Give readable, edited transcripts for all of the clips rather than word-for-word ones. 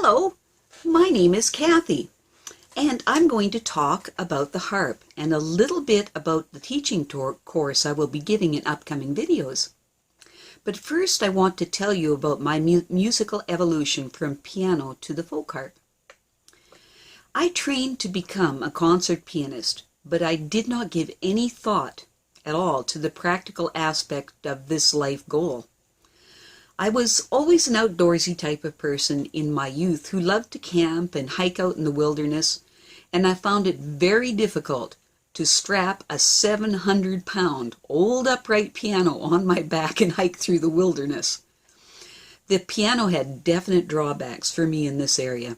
Hello, my name is Kathy, and I'm going to talk about the harp and a little bit about the teaching course I will be giving in upcoming videos. But first I want to tell you about my musical evolution from piano to the folk harp. I trained to become a concert pianist, but I did not give any thought at all to the practical aspect of this life goal. I was always an outdoorsy type of person in my youth who loved to camp and hike out in the wilderness, and I found it very difficult to strap a 700-pound old upright piano on my back and hike through the wilderness. The piano had definite drawbacks for me in this area.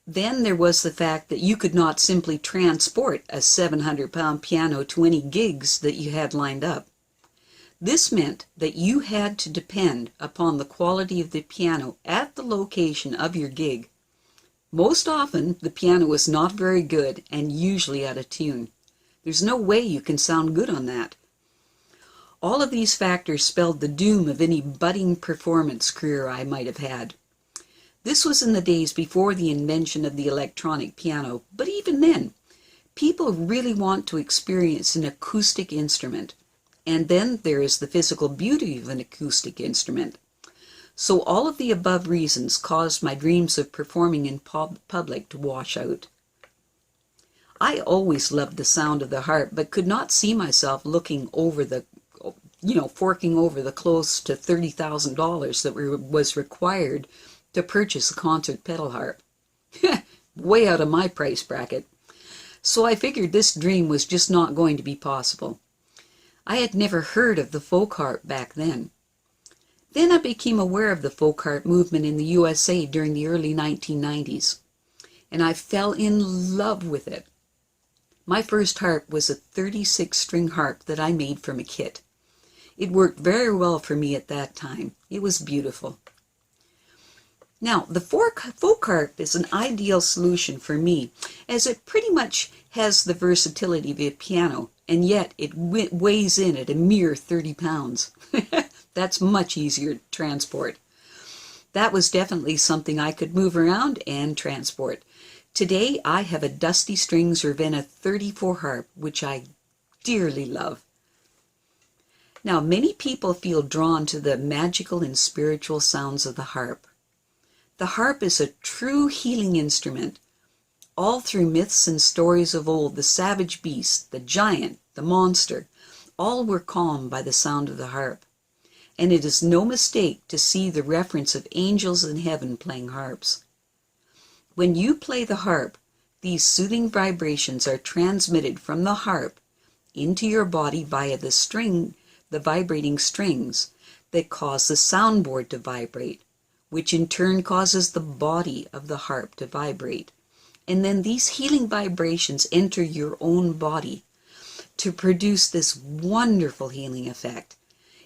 Then there was the fact that you could not simply transport a 700-pound piano to any gigs that you had lined up. This meant that you had to depend upon the quality of the piano at the location of your gig. Most often, the piano was not very good and usually out of tune. There's no way you can sound good on that. All of these factors spelled the doom of any budding performance career I might have had. This was in the days before the invention of the electronic piano, but even then, people really want to experience an acoustic instrument. And then there is the physical beauty of an acoustic instrument. So all of the above reasons caused my dreams of performing in public to wash out. I always loved the sound of the harp, but could not see myself looking over the, forking over the close to $30,000 that was required to purchase a concert pedal harp. Way out of my price bracket. So I figured this dream was just not going to be possible. I had never heard of the folk harp back then. Then I became aware of the folk harp movement in the USA during the early 1990s, and I fell in love with it. My first harp was a 36-string harp that I made from a kit. It worked very well for me at that time. It was beautiful. Now, the folk harp is an ideal solution for me, as it pretty much has the versatility of a piano, and yet it weighs in at a mere 30 pounds. That's much easier to transport. That was definitely something I could move around and transport. Today, I have a Dusty Strings Ravenna 34 harp, which I dearly love. Now, many people feel drawn to the magical and spiritual sounds of the harp. The harp is a true healing instrument. All through myths and stories of old, the savage beast, the giant, the monster, all were calmed by the sound of the harp. And it is no mistake to see the reference of angels in heaven playing harps. When you play the harp, these soothing vibrations are transmitted from the harp into your body via the vibrating strings that cause the soundboard to vibrate, which in turn causes the body of the harp to vibrate. And then these healing vibrations enter your own body to produce this wonderful healing effect.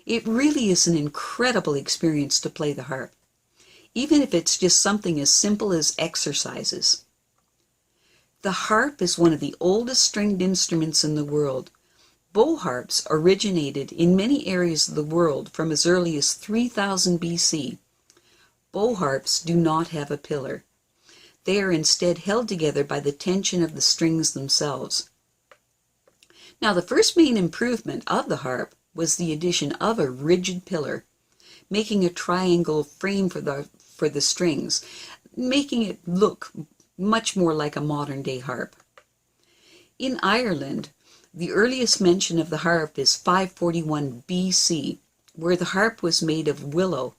It really is an incredible experience to play the harp, even if it's just something as simple as exercises. The harp is one of the oldest stringed instruments in the world. Bow harps originated in many areas of the world from as early as 3000 BC. Bow harps do not have a pillar. They are instead held together by the tension of the strings themselves. Now, the first main improvement of the harp was the addition of a rigid pillar, making a triangle frame for the strings, making it look much more like a modern-day harp. In Ireland, the earliest mention of the harp is 541 BC, where the harp was made of willow.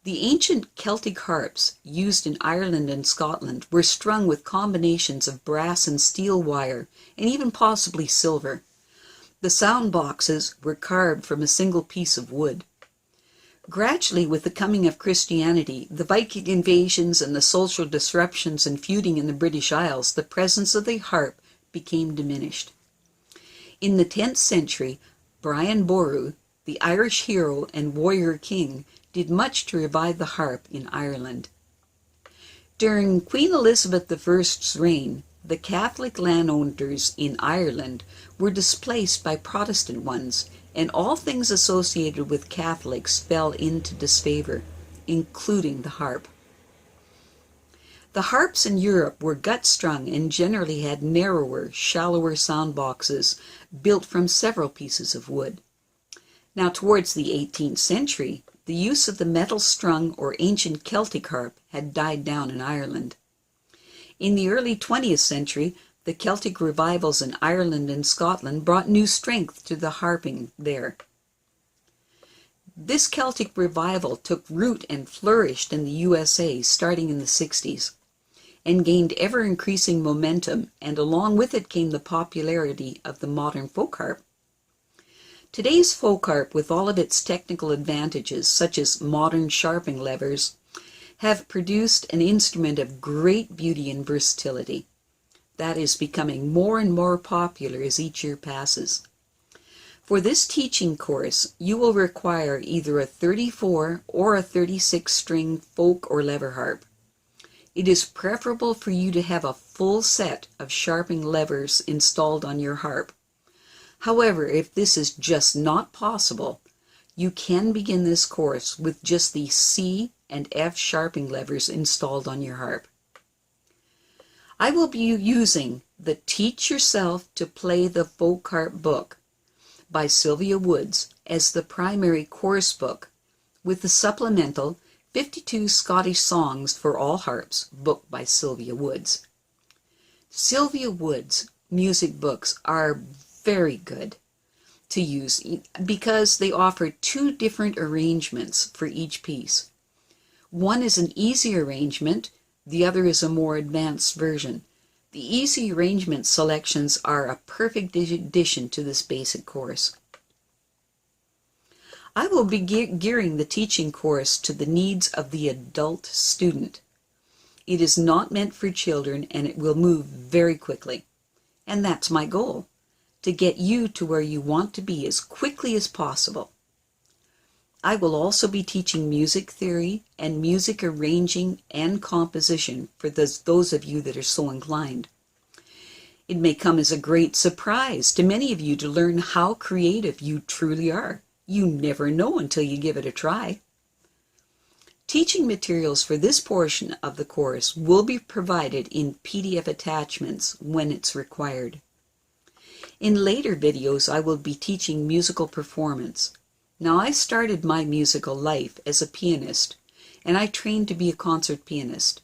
The ancient Celtic harps used in Ireland and Scotland were strung with combinations of brass and steel wire, and even possibly silver. The sound boxes were carved from a single piece of wood. Gradually, with the coming of Christianity, the Viking invasions, and the social disruptions and feuding in the British Isles, the presence of the harp became diminished. In the 10th century, Brian Boru, the Irish hero and warrior king, did much to revive the harp in Ireland. During Queen Elizabeth I's reign, the Catholic landowners in Ireland were displaced by Protestant ones, and all things associated with Catholics fell into disfavor, including the harp. The harps in Europe were gut-strung and generally had narrower, shallower sound boxes built from several pieces of wood. Now, towards the 18th century, the use of the metal-strung or ancient Celtic harp had died down in Ireland. In the early 20th century, the Celtic revivals in Ireland and Scotland brought new strength to the harping there. This Celtic revival took root and flourished in the USA starting in the 60s, and gained ever-increasing momentum, and along with it came the popularity of the modern folk harp. Today's folk harp, with all of its technical advantages, such as modern sharping levers, have produced an instrument of great beauty and versatility that is becoming more and more popular as each year passes. For this teaching course, you will require either a 34 or a 36-string folk or lever harp. It is preferable for you to have a full set of sharping levers installed on your harp. However, if this is just not possible, you can begin this course with just the C and F sharping levers installed on your harp. I will be using the Teach Yourself to Play the Folk Harp book by Sylvia Woods as the primary course book, with the supplemental 52 Scottish Songs for All Harps book by Sylvia Woods. Sylvia Woods' music books are very good to use because they offer two different arrangements for each piece. One is an easy arrangement, the other is a more advanced version. The easy arrangement selections are a perfect addition to this basic course. I will be gearing the teaching course to the needs of the adult student. It is not meant for children, and it will move very quickly. And that's my goal, to get you to where you want to be as quickly as possible. I will also be teaching music theory and music arranging and composition for those of you that are so inclined. It may come as a great surprise to many of you to learn how creative you truly are. You never know until you give it a try. Teaching materials for this portion of the course will be provided in PDF attachments when it's required. In later videos, I will be teaching musical performance. Now, I started my musical life as a pianist, and I trained to be a concert pianist.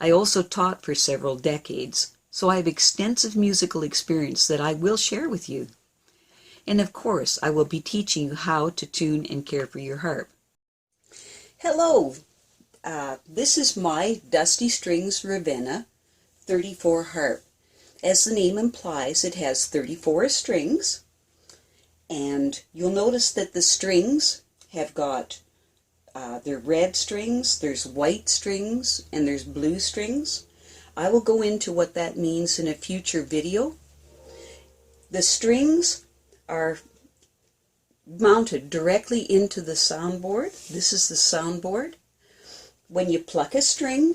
I also taught for several decades, so I have extensive musical experience that I will share with you. And of course, I will be teaching you how to tune and care for your harp. Hello, this is my Dusty Strings Ravenna 34 harp. As the name implies, it has 34 strings. And you'll notice that the strings have got, they're red strings, there's white strings, and there's blue strings. I will go into what that means in a future video. The strings are mounted directly into the soundboard. This is the soundboard. When you pluck a string,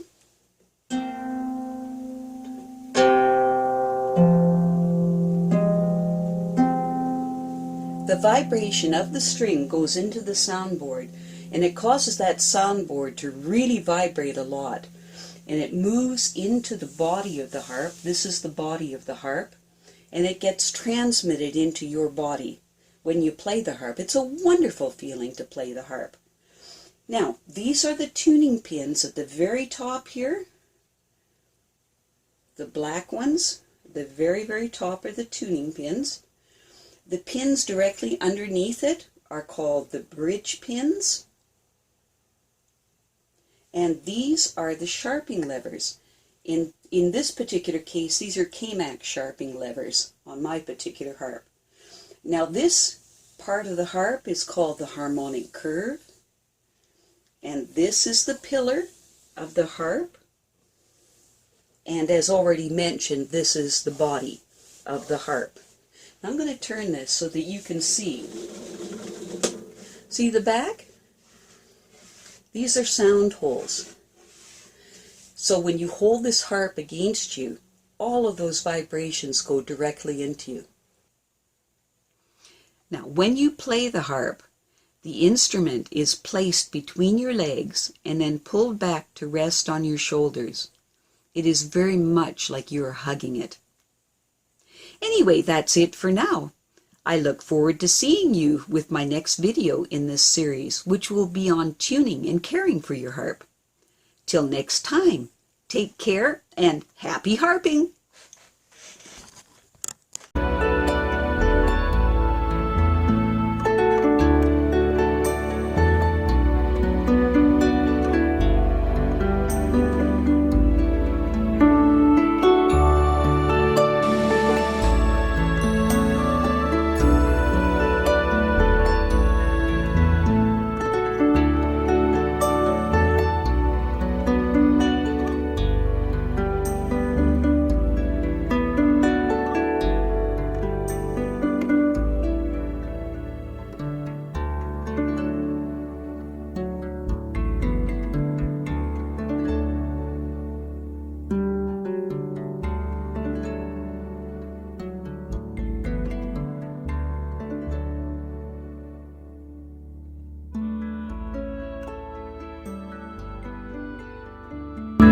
the vibration of the string goes into the soundboard, and it causes that soundboard to really vibrate a lot. And it moves into the body of the harp. This is the body of the harp. And it gets transmitted into your body when you play the harp. It's a wonderful feeling to play the harp. Now, these are the tuning pins at the very top here. The black ones, the very, very top are the tuning pins. The pins directly underneath it are called the bridge pins. And these are the sharping levers. In this particular case, these are K-Max sharping levers on my particular harp. Now, this part of the harp is called the harmonic curve. And this is the pillar of the harp. And as already mentioned, this is the body of the harp. I'm going to turn this so that you can see. See the back? These are sound holes. So when you hold this harp against you, all of those vibrations go directly into you. Now, when you play the harp, the instrument is placed between your legs and then pulled back to rest on your shoulders. It is very much like you are hugging it. Anyway, that's it for now. I look forward to seeing you with my next video in this series, which will be on tuning and caring for your harp. Till next time, take care and happy harping!